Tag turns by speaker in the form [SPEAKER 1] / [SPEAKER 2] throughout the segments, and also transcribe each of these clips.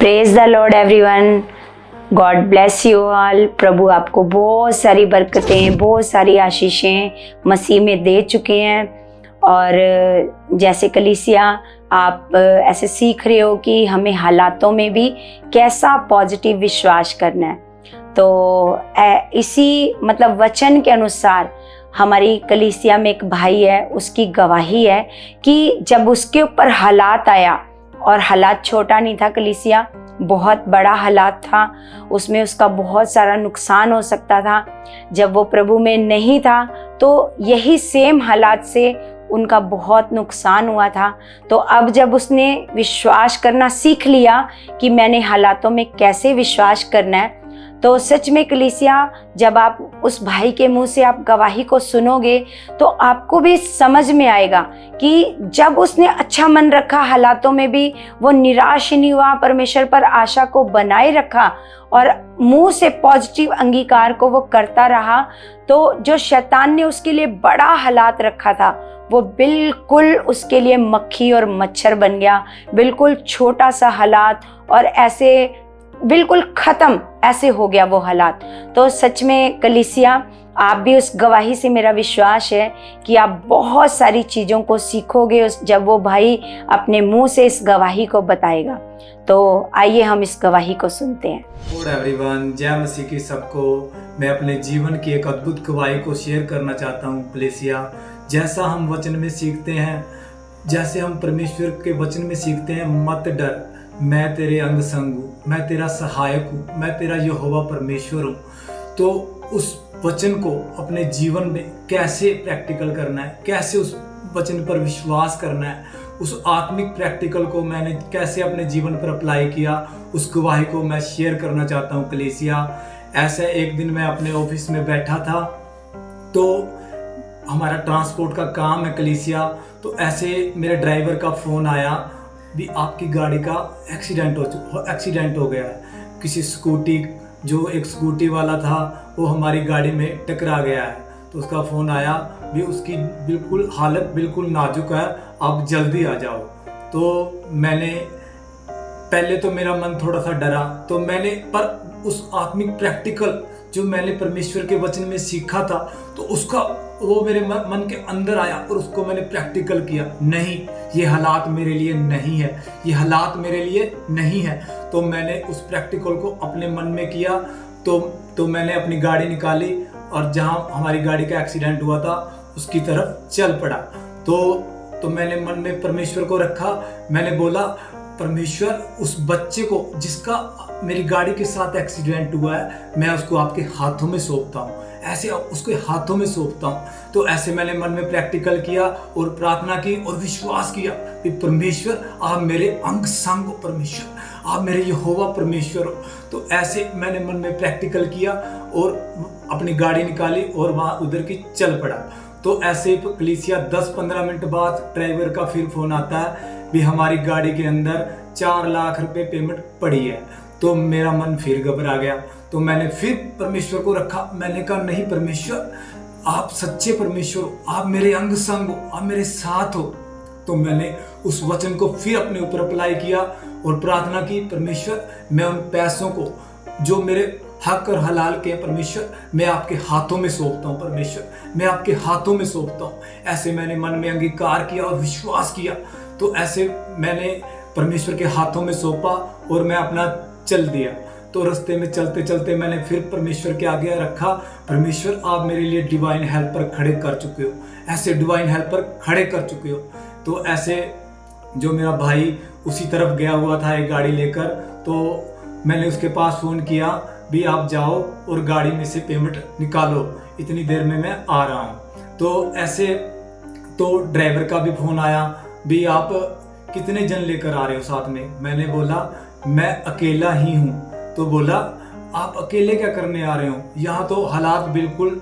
[SPEAKER 1] Praise the Lord everyone. God bless you all. प्रभु आपको बहुत सारी बरकतें, बहुत सारी आशीषें मसीह में दे चुके हैं। और जैसे कलीसिया आप ऐसे सीख रहे हो कि हमें हालातों में भी कैसा पॉजिटिव विश्वास करना है। तो इसी वचन के अनुसार हमारी कलीसिया में एक भाई है, उसकी गवाही है कि जब उसके ऊपर हालात आया, और हालात छोटा नहीं था कलीसिया, बहुत बड़ा हालात था, उसमें उसका बहुत सारा नुकसान हो सकता था। जब वो प्रभु में नहीं था तो यही सेम हालात से उनका बहुत नुकसान हुआ था। तो अब जब उसने विश्वास करना सीख लिया कि मैंने हालातों में कैसे विश्वास करना है, तो सच में कलीसिया जब आप उस भाई के मुंह से आप गवाही को सुनोगे तो आपको भी समझ में आएगा कि जब उसने अच्छा मन रखा, हालातों में भी वो निराश नहीं हुआ, परमेश्वर पर आशा को बनाए रखा और मुंह से पॉजिटिव अंगीकार को वो करता रहा, तो जो शैतान ने उसके लिए बड़ा हालात रखा था वो बिल्कुल उसके लिए मक्खी और मच्छर बन गया। बिल्कुल छोटा सा हालात और ऐसे बिल्कुल ख़त्म ऐसे हो गया वो हालात। तो सच में कलीसिया आप भी उस गवाही से मेरा विश्वास है कि आप बहुत सारी चीज़ों को सीखोगे जब वो भाई अपने मुंह से इस गवाही को बताएगा। तो आइए हम इस गवाही को सुनते हैं।
[SPEAKER 2] एवरीवन, जय मसीह की सबको। मैं अपने जीवन की एक अद्भुत गवाही को शेयर करना चाहता हूँ कलीसिया। जैसा हम वचन में सीखते हैं, जैसे हम परमेश्वर के वचन में सीखते हैं, मत डर, मैं तेरे अंग संग हूँ, मैं तेरा सहायक हूँ, मैं तेरा यहोवा परमेश्वर हूँ। तो उस वचन को अपने जीवन में कैसे प्रैक्टिकल करना है, कैसे उस वचन पर विश्वास करना है, उस आत्मिक प्रैक्टिकल को मैंने कैसे अपने जीवन पर अप्लाई किया, उस गवाही को मैं शेयर करना चाहता हूँ कलीसिया। ऐसे एक दिन मैं अपने ऑफिस में बैठा था, तो हमारा ट्रांसपोर्ट का काम है कलीसिया। तो ऐसे मेरे ड्राइवर का फ़ोन आया भी आपकी गाड़ी का एक्सीडेंट हो गया है। किसी जो एक स्कूटी वाला था वो हमारी गाड़ी में टकरा गया है। तो उसका फ़ोन आया भी उसकी बिल्कुल हालत बिल्कुल नाजुक है, आप जल्दी आ जाओ। तो मैंने पहले तो मेरा मन थोड़ा सा डरा, तो मैंने पर उस आत्मिक प्रैक्टिकल जो मैंने परमेश्वर के वचन में सीखा था, तो उसका वो मेरे मन के अंदर आया और उसको मैंने प्रैक्टिकल किया। नहीं, ये हालात मेरे लिए नहीं है, ये हालात मेरे लिए नहीं है। तो मैंने उस प्रैक्टिकल को अपने मन में किया। तो मैंने अपनी गाड़ी निकाली और जहाँ हमारी गाड़ी का एक्सीडेंट हुआ था उसकी तरफ चल पड़ा। तो मैंने मन में परमेश्वर को रखा। मैंने बोला, परमेश्वर, उस बच्चे को जिसका मेरी गाड़ी के साथ एक्सीडेंट हुआ है, मैं उसको आपके हाथों में सौंपता हूँ, ऐसे उसके हाथों में सौंपता हूँ। तो ऐसे मैंने मन में प्रैक्टिकल किया और प्रार्थना की और विश्वास किया कि परमेश्वर आप मेरे अंग संग हो, परमेश्वर आप मेरे यहोवा परमेश्वर हो। तो ऐसे मैंने मन में प्रैक्टिकल किया और अपनी गाड़ी निकाली और वहाँ उधर की चल पड़ा। तो ऐसे कलीसिया 10-15 मिनट बाद ड्राइवर का फिर फ़ोन आता है भी हमारी गाड़ी के अंदर 4 लाख रुपए पेमेंट पड़ी है। तो मेरा मन फिर घबरा गया। तो मैंने फिर परमेश्वर को रखा। मैंने कहा, नहीं परमेश्वर, आप सच्चे परमेश्वर हो, आप मेरे अंग संग हो, आप मेरे साथ हो। तो मैंने उस वचन को फिर अपने ऊपर अप्लाई किया और प्रार्थना की, परमेश्वर, मैं उन पैसों को जो मेरे हक और हलाल के परमेश्वर, मैं आपके हाथों में सौंपता हूँ, परमेश्वर मैं आपके हाथों में सौंपता हूँ। ऐसे मैंने मन में अंगीकार किया और विश्वास किया। तो ऐसे मैंने परमेश्वर के हाथों में सौंपा और मैं अपना चल दिया। तो रास्ते में चलते चलते मैंने फिर परमेश्वर के आगे रखा, परमेश्वर आप मेरे लिए डिवाइन हेल्पर खड़े कर चुके हो, ऐसे डिवाइन हेल्पर खड़े कर चुके हो। तो ऐसे जो मेरा भाई उसी तरफ गया हुआ था एक गाड़ी लेकर, तो मैंने उसके पास फ़ोन किया भी आप जाओ और गाड़ी में से पेमेंट निकालो, इतनी देर में मैं आ रहा हूँ। तो ऐसे तो ड्राइवर का भी फ़ोन आया भी आप कितने जन लेकर आ रहे हो साथ में। मैंने बोला, मैं अकेला ही हूँ। तो बोला, आप अकेले क्या करने आ रहे हो, यहाँ तो हालात बिल्कुल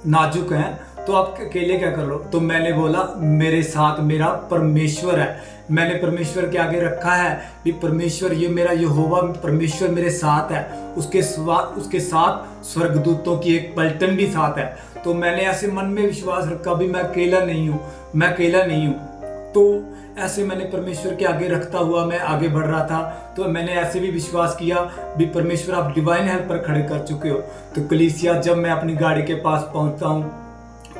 [SPEAKER 2] नाजुक हैं, तो आप अकेले क्या कर रहे हो। तो मैंने बोला, मेरे साथ मेरा परमेश्वर है। मैंने परमेश्वर के आगे रखा है कि परमेश्वर, ये मेरा यहोवा परमेश्वर मेरे साथ है, उसके साथ स्वर्गदूतों की एक पलटन भी साथ है। तो मैंने ऐसे मन में विश्वास रखा भी मैं अकेला नहीं हूँ, मैं अकेला नहीं हूँ। तो ऐसे मैंने परमेश्वर के आगे रखता हुआ मैं आगे बढ़ रहा था। तो मैंने ऐसे भी विश्वास किया भी परमेश्वर आप डिवाइन हेल्प पर खड़े कर चुके हो। तो कलीसिया जब मैं अपनी गाड़ी के पास पहुंचता हूँ,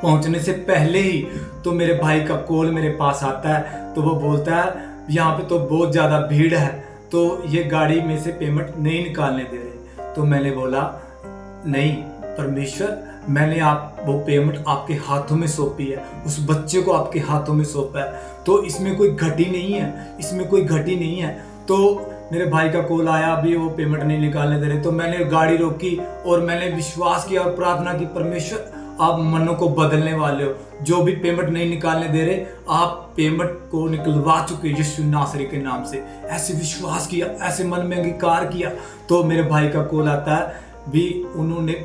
[SPEAKER 2] पहुंचने से पहले ही तो मेरे भाई का कॉल मेरे पास आता है। तो वो बोलता है यहाँ पे तो बहुत ज़्यादा भीड़ है, तो ये गाड़ी में से पेमेंट नहीं निकालने दे रहे। तो मैंने बोला नहीं परमेश्वर, मैंने वो पेमेंट आपके हाथों में सौंपी है, उस बच्चे को आपके हाथों में सौंपा है, तो इसमें कोई घटी नहीं है, इसमें कोई घटी नहीं है। तो मेरे भाई का कॉल आया, अभी वो पेमेंट नहीं निकालने दे रहे। तो मैंने गाड़ी रोकी और मैंने विश्वास किया और प्रार्थना की, परमेश्वर आप मनों को बदलने वाले हो, जो भी पेमेंट नहीं निकालने दे रहे आप पेमेंट को निकलवा चुके यीशु नासरी के नाम से। ऐसे विश्वास किया, ऐसे मन में अंगीकार किया। तो मेरे भाई का कॉल आता है भी, उन्होंने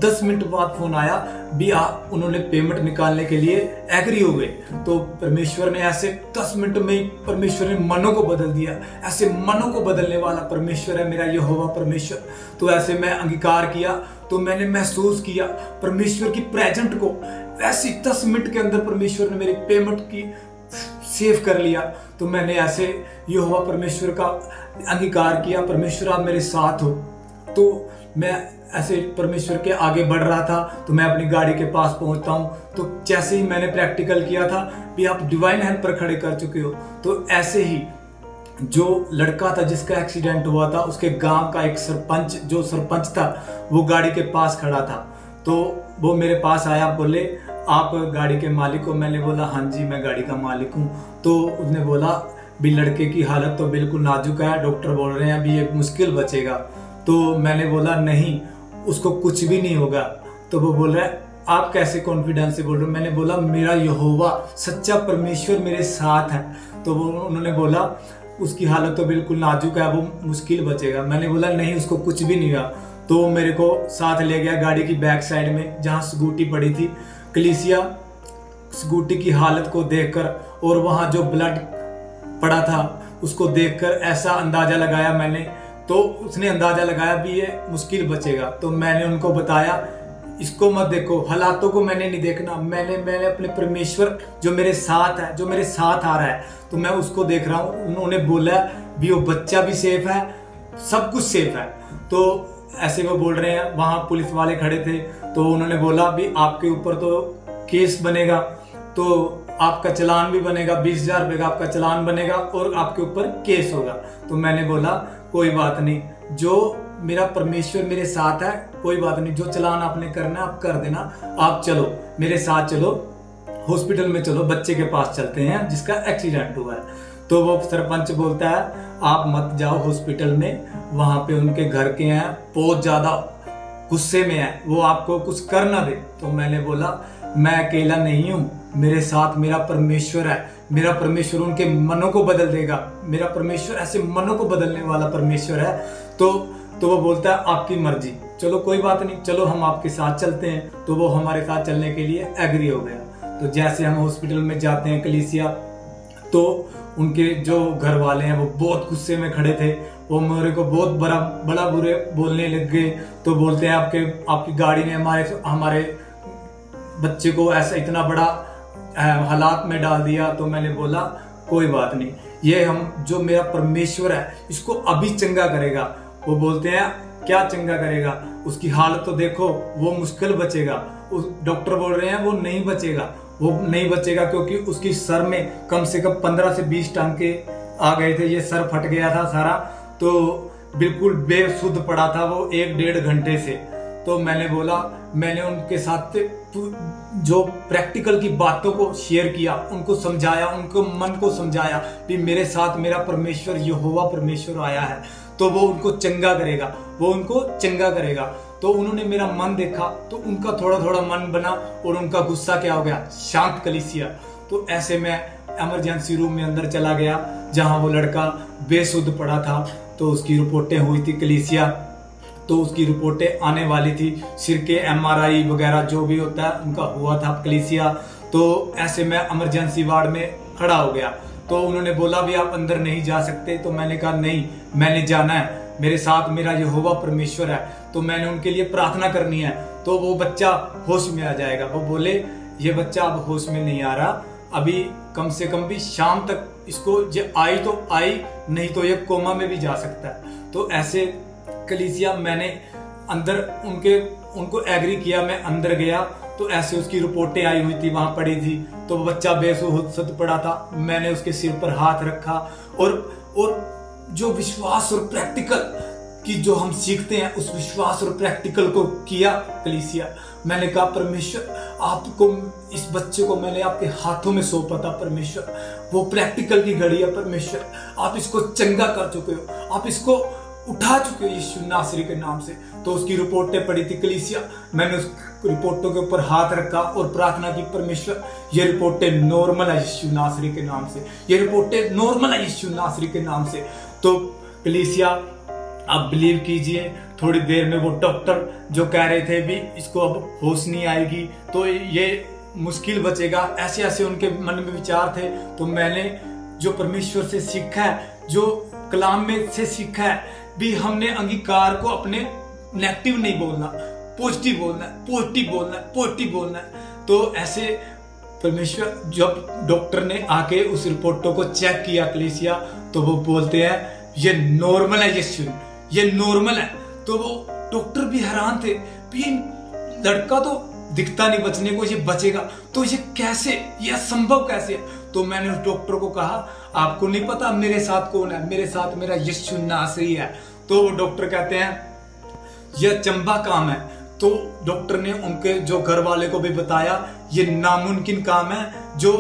[SPEAKER 2] 10 मिनट बाद फोन आया भी उन्होंने पेमेंट निकालने के लिए एग्री हो गए। तो परमेश्वर ने ऐसे 10 मिनट में ही परमेश्वर ने मनों को बदल दिया। ऐसे मनों को बदलने वाला परमेश्वर है मेरा यहोवा परमेश्वर। तो ऐसे मैं अंगीकार किया, तो मैंने महसूस किया परमेश्वर की प्रेजेंट को। ऐसे 10 मिनट के अंदर परमेश्वर ने मेरी पेमेंट की सेव कर लिया। तो मैंने ऐसे यहोवा परमेश्वर का अंगीकार किया, परमेश्वर आप मेरे साथ हो। तो मैं ऐसे परमेश्वर के आगे बढ़ रहा था। तो मैं अपनी गाड़ी के पास पहुंचता हूं, तो जैसे ही मैंने प्रैक्टिकल किया था भी आप डिवाइन हेल्प पर खड़े कर चुके हो, तो ऐसे ही जो लड़का था जिसका एक्सीडेंट हुआ था, उसके गांव का एक सरपंच, जो सरपंच था, वो गाड़ी के पास खड़ा था। तो वो मेरे पास आया, बोले आप गाड़ी के मालिक हो? मैंने बोला हाँ जी मैं गाड़ी का मालिक हूँ। तो उसने बोला भी लड़के की हालत तो बिल्कुल नाजुक है, डॉक्टर बोल रहे हैं अभी ये मुश्किल बचेगा। तो मैंने बोला नहीं, उसको कुछ भी नहीं होगा। तो वो बोल रहा है आप कैसे कॉन्फिडेंस से बोल रहे हो? मैंने बोला मेरा यहोवा सच्चा परमेश्वर मेरे साथ है। तो उन्होंने बोला उसकी हालत तो बिल्कुल नाजुक है, वो मुश्किल बचेगा। मैंने बोला नहीं, उसको कुछ भी नहीं हुआ। तो मेरे को साथ ले गया गाड़ी की बैक साइड में जहाँ स्कूटी पड़ी थी। कलीसिया स्कूटी की हालत को देखकर और वहाँ जो ब्लड पड़ा था उसको देखकर ऐसा अंदाजा लगाया मैंने, तो उसने अंदाजा लगाया भी ये मुश्किल बचेगा। तो मैंने उनको बताया इसको मत देखो, हालातों को मैंने नहीं देखना, मैंने अपने परमेश्वर जो मेरे साथ है, जो मेरे साथ आ रहा है, तो मैं उसको देख रहा हूँ। उन्होंने बोला भी वो बच्चा भी सेफ है, सब कुछ सेफ है। तो ऐसे वो बोल रहे हैं, वहाँ पुलिस वाले खड़े थे। तो उन्होंने बोला भी आपके ऊपर तो केस बनेगा, तो आपका चालान भी बनेगा, 20,000 रुपये का आपका चालान बनेगा और आपके ऊपर केस होगा। तो मैंने बोला कोई बात नहीं, जो मेरा परमेश्वर मेरे साथ है, कोई बात नहीं, जो चालान आपने करना आप कर देना, आप चलो मेरे साथ, चलो हॉस्पिटल में चलो, बच्चे के पास चलते हैं जिसका एक्सीडेंट हुआ है। तो वो सरपंच बोलता है आप मत जाओ हॉस्पिटल में, वहाँ पे उनके घर के हैं, बहुत ज़्यादा गुस्से में है, वो आपको कुछ कर ना दे। तो मैंने बोला मैं अकेला नहीं हूँ, मेरे साथ मेरा परमेश्वर है, मेरा परमेश्वर उनके मनों को बदल देगा, मेरा परमेश्वर ऐसे मनों को बदलने वाला परमेश्वर है। तो वो बोलता है आपकी मर्जी, चलो कोई बात नहीं, चलो हम आपके साथ चलते हैं। तो वो हमारे साथ चलने के लिए एग्री हो गया। तो जैसे हम हॉस्पिटल में जाते हैं कलीसिया, तो उनके जो घर वाले हैं वो बहुत गुस्से में खड़े थे, वो मेरे को बहुत बड़ा बुरे बोलने लग गए। तो बोलते हैं आपकी गाड़ी ने हमारे बच्चे को ऐसा इतना बड़ा हालात में डाल दिया। तो मैंने बोला कोई बात नहीं, ये हम जो मेरा परमेश्वर है इसको अभी चंगा करेगा। वो बोलते हैं क्या चंगा करेगा, उसकी हालत तो देखो, वो मुश्किल बचेगा। उस डॉक्टर बोल रहे हैं वो नहीं बचेगा, वो नहीं बचेगा क्योंकि उसकी सर में कम से कम 15 से 20 टांके आ गए थे, ये सर फट गया था सारा, तो बिल्कुल बेसुध पड़ा था वो 1-1.5 घंटे से। तो मैंने बोला, मैंने उनके साथ जो प्रैक्टिकल की बातों को शेयर किया, उनको समझाया, उनको मन को समझाया कि मेरे साथ मेरा परमेश्वर यहोवा परमेश्वर आया है, तो वो उनको चंगा करेगा, वो उनको चंगा करेगा। तो उन्होंने मेरा मन देखा, तो उनका थोड़ा थोड़ा मन बना और उनका गुस्सा क्या हो गया, शांत कलीसिया। तो ऐसे मैं इमरजेंसी रूम में अंदर चला गया जहां वो लड़का बेसुध पड़ा था। तो उसकी रिपोर्टें हुई थी कलीसिया, तो उसकी रिपोर्टें आने वाली थी, सिर के MRI वगैरह जो भी होता है उनका हुआ था कलीसिया। तो ऐसे मैं इमरजेंसी वार्ड में खड़ा हो गया। तो उन्होंने बोला भी आप अंदर नहीं जा सकते। तो मैंने कहा नहीं, मैंने जाना है, मेरे साथ मेरा यहोवा परमेश्वर है, तो मैंने उनके लिए प्रार्थना करनी है, तो वो बच्चा होश में आ जाएगा। वो बोले ये बच्चा अब होश में नहीं आ रहा, अभी कम से कम भी शाम तक इसको ये आई तो आई, नहीं तो ये कोमा में भी जा सकता है। तो ऐसे कलीसिया मैंने अंदर उनको एग्री किया, मैं अंदर गया तो ऐसे उसकी रिपोर्टें आई हुई थी, वहां पड़ी थी। तो वो बच्चा बेसुध पड़ा था, मैंने उसके सिर पर हाथ रखा और जो विश्वास और प्रैक्टिकल की जो हम सीखते हैं उस विश्वास और प्रैक्टिकल को किया कलीसिया। मैंने कहा परमेश्वर आपको, इस बच्चे को मैंने आपके हाथों में सौंपा था परमेश्वर, वो प्रैक्टिकल की घड़ी है परमेश्वर, आप इसको चंगा कर चुके हो, आप इसको उठा चुके हो यीशु नासरी के नाम से। तो उसकी रिपोर्टें पड़ी थी कलीसिया, मैंने उस रिपोर्टों के ऊपर हाथ रखा और प्रार्थना की परमेश्वर ये रिपोर्टें नॉर्मल है यीशु नासरी के नाम से, ये रिपोर्टें नॉर्मल है यीशु नासरी के नाम से। तो कलीसिया आप बिलीव कीजिए, थोड़ी देर में वो डॉक्टर जो कह रहे थे भी इसको अब होश नहीं आएगी तो ये मुश्किल बचेगा, ऐसे ऐसे उनके मन में विचार थे। तो मैंने जो परमेश्वर से सीखा है, जो कलाम में से सीखा है भी, हमने अंगीकार को अपने नेगेटिव नहीं बोलना, पॉजिटिव बोलना है, पॉजिटिव बोलना है, पॉजिटिव बोलना है। तो ऐसे परमेश्वर जब डॉक्टर ने आके उस रिपोर्टों को चेक किया कलीसिया, तो वो बोलते हैं ये नॉर्मल है यीशु, ये नॉर्मल है। तो वो डॉक्टर भी हैरान थे भी लड़का तो दिखता नहीं बचने को, ये बचेगा तो ये कैसे, ये असंभव कैसे है। तो मैंने उस डॉक्टर को कहा आपको नहीं पता मेरे साथ कौन है, मेरे साथ मेरा यीशु नासरी है। तो वो डॉक्टर कहते हैं यह चंबा काम है। तो डॉक्टर ने उनके जो घर वाले को भी बताया ये नामुमकिन काम है जो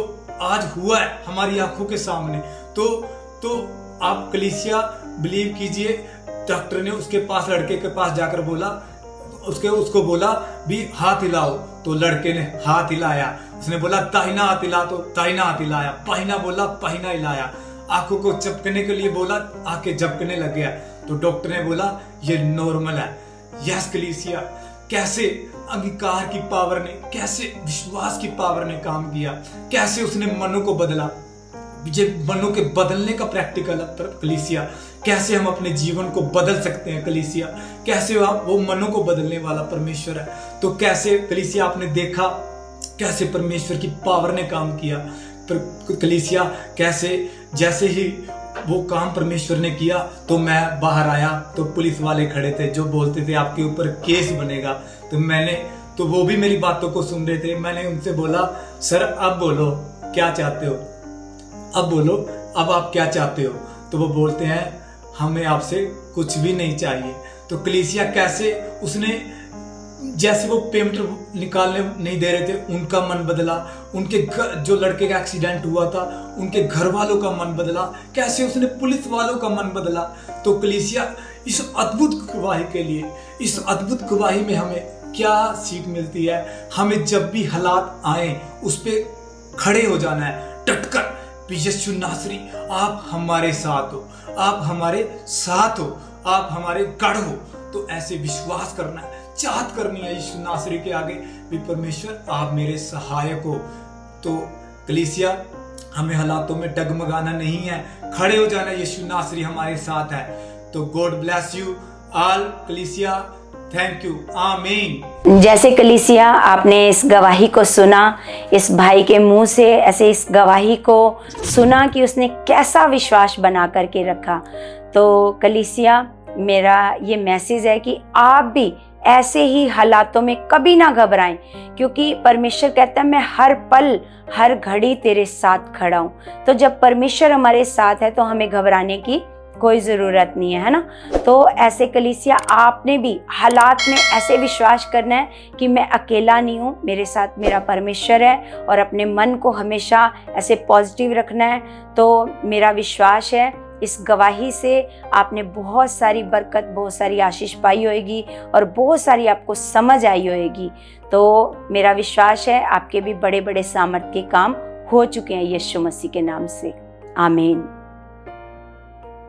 [SPEAKER 2] आज हुआ है हमारी आंखों के सामने। तो आप कलीसिया बिलीव कीजिए, डॉक्टर ने उसके पास, लड़के के पास जाकर बोला, उसको बोला भी हाथ हिलाओ। तो लड़के ने हाथ हिलाया, उसने बोला दाहिना हाथ हिला, तो दाहिना हाथ हिलाया, पहिना बोला, पहिना हिलाया, आंखों को झपकने के लिए बोला, आंखें झपकने लग गया। तो डॉक्टर ने बोला ये नॉर्मल है। यस कलीसिया, कैसे अंगीकार की पावर ने, कैसे विश्वास की पावर ने काम किया, कैसे उसने मनों को बदला। ये मनों के बदलने का प्रैक्टिकल कलीसिया, कैसे हम अपने जीवन को बदल सकते हैं कलीसिया, कैसे वो मनों को बदलने वाला परमेश्वर है। तो कैसे कलीसिया आपने देखा कैसे परमेश्वर की पावर ने काम किया कलीसिया, कैसे जैसे ही वो काम परमेश्वर ने किया तो मैं बाहर आया तो पुलिस वाले खड़े थे जो बोलते थे आपके ऊपर केस बनेगा। तो वो भी मेरी बातों को सुन रहे थे। मैंने उनसे बोला सर अब बोलो क्या चाहते हो, अब बोलो अब आप क्या चाहते हो। तो वो बोलते हैं हमें आपसे कुछ भी नहीं चाहिए। तो कलीसिया कैसे उसने, जैसे वो पेमेंट निकालने नहीं दे रहे थे उनका मन बदला, उनके घर जो लड़के का एक्सीडेंट हुआ था उनके घर वालों का मन बदला, कैसे उसने पुलिस वालों का मन बदला। तो कलीसिया इस अद्भुत गवाही के लिए, इस अद्भुत गवाही में हमें क्या सीख मिलती है। हमें जब भी हालात आए उस पे खड़े हो जाना है डटकर, यीशु नासरी आप हमारे साथ हो, आप हमारे साथ हो, आप हमारे गढ़ हो। तो ऐसे विश्वास करना है, चाहत करनी है यीशु नासरी के आगे भी परमेश्वर आप मेरे सहायक हो। तो कलीसिया हमें हालातों में डगमगाना नहीं है, खड़े हो जाना, यीशु नासरी हमारे साथ है। तो गॉड ब्लेस यू ऑल कलीसिया, थैंक यू, आमीन।
[SPEAKER 1] जैसे कलीसिया आपने इस गवाही को सुना, इस भाई के मुंह से ऐसे इस गवाही को सुना कि उसने कैसा विश्वास बना करके रखा। तो कलीसिया मेरा ये मैसेज है कि आप भी ऐसे ही हालातों में कभी ना घबराएं, क्योंकि परमेश्वर कहता है मैं हर पल हर घड़ी तेरे साथ खड़ा हूँ। तो जब परमेश्वर हमारे साथ है तो हमें घबराने की कोई ज़रूरत नहीं है ना। तो ऐसे कलीसिया आपने भी हालात में ऐसे विश्वास करना है कि मैं अकेला नहीं हूँ, मेरे साथ मेरा परमेश्वर है, और अपने मन को हमेशा ऐसे पॉजिटिव रखना है। तो मेरा विश्वास है इस गवाही से आपने बहुत सारी बरकत, बहुत सारी आशीष पाई होगी और बहुत सारी आपको समझ आई होगी। तो मेरा विश्वास है आपके भी बड़े बड़े सामर्थ्य के काम हो चुके हैं यीशु मसीह के नाम से, आमीन।